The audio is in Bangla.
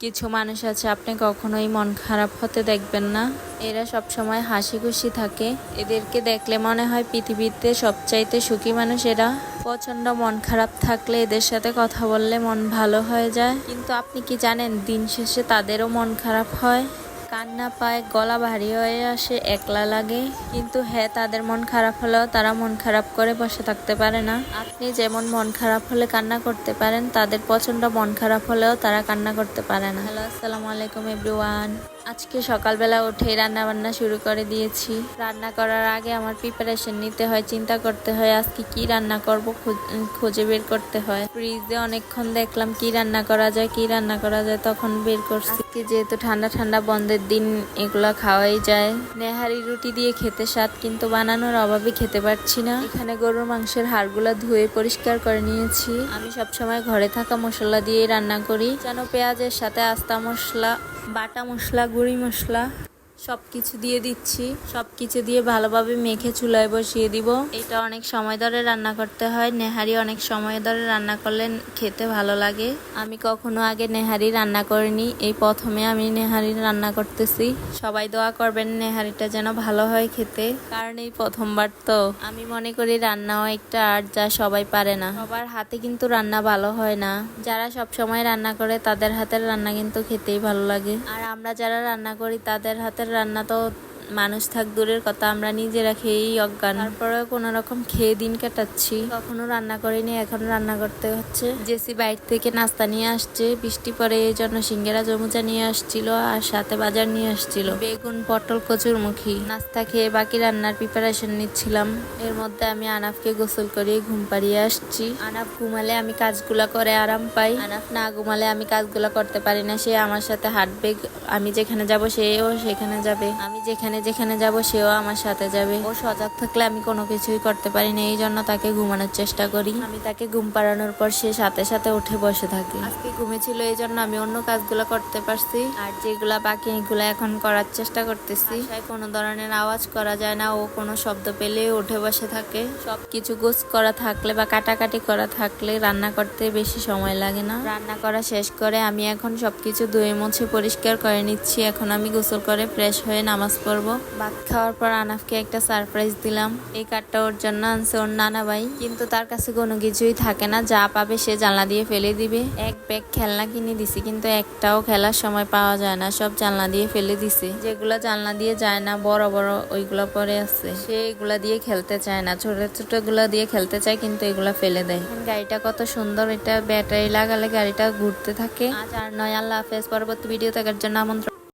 কিছু মানুষ আছে আপনি কখনোই মন খারাপ হতে দেখবেন না। এরা সব সময় হাসি খুশি থাকে। এদেরকে দেখলে মনে হয় পৃথিবীতে সবচাইতে সুখী মানুষ এরা। প্রচন্ড মন খারাপ থাকলে এদের সাথে কথা বললে মন ভালো হয়ে যায়। কিন্তু আপনি কি জানেন দিন শেষে তাদেরও মন খারাপ হয়, কান্না পায়, গলা ভারী হয়ে আসে, একলা লাগে। কিন্তু হ্যাঁ, তাদের মন খারাপ হলেও তারা মন খারাপ করে বসে থাকতে পারে না। আপনি যেমন মন খারাপ হলে কান্না করতে পারেন, তাদের প্রচন্ড মন খারাপ হলেও তারা কান্না করতে পারে না। হ্যালো, আসসালামু আলাইকুম এভরিওয়ান। আজকে সকালবেলা উঠেই রান্না বান্না শুরু করে দিয়েছি। রান্না করার আগে আমার প্রিপারেশন নিতে হয়, চিন্তা করতে হয় আজকে কি রান্না করব, খুঁজে বের করতে হয়। ফ্রিজে অনেকক্ষণ দেখলাম কি রান্না করা যায় কি রান্না করা যায়, তখন বের করছি। যেহেতু ঠান্ডা ঠান্ডা বন্ধের দিন এগুলা খাওয়াই যায়। নেহারি রুটি দিয়ে খেতে স্বাদ, কিন্তু বানানোর অভাবে খেতে পারছি না। এখানে গরুর মাংসের হাড়গুলা ধুয়ে পরিষ্কার করে নিয়েছি। আমি সবসময় ঘরে থাকা মশলা দিয়েই রান্না করি, যেন পেঁয়াজের সাথে আস্তা মশলা, বাটা মশলা, গুঁড়ি মশলা সবকিছু দিয়ে দিচ্ছি। সবকিছু দিয়ে ভালোভাবে মেখে চুলায় বসিয়ে দিব। এটা অনেক সময় ধরে রান্না করতে হয়। নেহারি অনেক সময় ধরে রান্না করলে খেতে ভালো লাগে। আমি কখনো আগে নেহারি রান্না করিনি, এই প্রথমে আমি নেহারি রান্না করতেছি। সবাই দোয়া করবেন নেহারিটা যেন ভালো হয় খেতে, কারণ এই প্রথমবার তো। আমি মনে করি রান্নাও একটা আর্ট, যা সবাই পারে না। সবার হাতে কিন্তু রান্না ভালো হয় না। যারা সব সময় রান্না করে তাদের হাতের রান্না কিন্তু খেতেই ভালো লাগে। আর আমরা যারা রান্না করি তাদের হাতের রান্না তো মানুষ থাক দূরের কথা, আমরা নিজেরা খেয়েই অজ্ঞান। তারপরেও কোনো রকম খেয়ে দিন কাটাচ্ছি। কখনো রান্না করিনি, এখন রান্না করতে হচ্ছে। জেসি বাইর থেকে নাস্তা নিয়ে আসছে, বৃষ্টি পরে এই জন্য সিঙ্গারা জমুচা নিয়ে আসছিল, আর সাথে বাজার নিয়ে আসছিল, বেগুন, পটল, কচুরমুখী। নাস্তা খেয়ে বাকি রান্নার প্রিপারেশন নিচ্ছিলাম। এর মধ্যে আমি আনাফকে গোসল করিয়ে ঘুম পাড়িয়ে আসছি। আনাফ ঘুমালে আমি কাজগুলা করে আরাম পাই, আনাফ না ঘুমালে আমি কাজগুলা করতে পারি না। সে আমার সাথে হাঁটবে, আমি যেখানে যাব সেও সেখানে যাবে, আমি যেখানে যেখানে যাব সেও আমার সাথে যাবে। ও সজাগ থাকলে আমি কোনো কিছুই করতে পারি না, এই জন্য তাকে ঘুমানোর চেষ্টা করি। আমি তাকে ঘুম পাড়ানোর পর সে সাথে সাথে উঠে বসে থাকে। আজকে ঘুমেছিল এই জন্য আমি অন্য কাজগুলো করতে পারছি, আর যেগুলা বাকি এগুলা এখন করার চেষ্টা করতেছি। কোনো ধরনের আওয়াজ করা যায় না, ও কোনো শব্দ পেলে উঠে বসে থাকে। সবকিছু গোছ করা থাকলে বা কাটাকাটি করা থাকলে রান্না করতে বেশি সময় লাগে না। রান্না করা শেষ করে আমি এখন সবকিছু ধুয়ে মুছে পরিষ্কার করে নিচ্ছি। এখন আমি গোসল করে ফ্রেশ হয়ে নামাজ পড়বো। ভাত খাওয়ার পর আনাফকে একটা সারপ্রাইজ দিলাম। এই কার্ডটা ওর জন্য আনছে ওর নানা ভাই, কিন্তু তার কাছে কোনো কিছুই থাকে না, যা পাবে সে জানলা দিয়ে ফেলে দিবে। এক ব্যাগ খেলনা কিনে দিছি, কিন্তু একটাও খেলার সময় পাওয়া যায় না, সব জানলা দিয়ে ফেলে দিছে। যেগুলো জানলা দিয়ে যায় না, বড় বড় ওইগুলো পরে আছে, সে এগুলা দিয়ে খেলতে চায় না, ছোট ছোট গুলা দিয়ে খেলতে চায়, কিন্তু এগুলা ফেলে দেয়। গাড়িটা কত সুন্দর, এটা ব্যাটারি লাগালে গাড়িটা ঘুরতে থাকে। আজ আর নয়, আল্লাহ হাফেজ। পরবর্তী ভিডিও দেখার জন্য আমন্ত্রণ।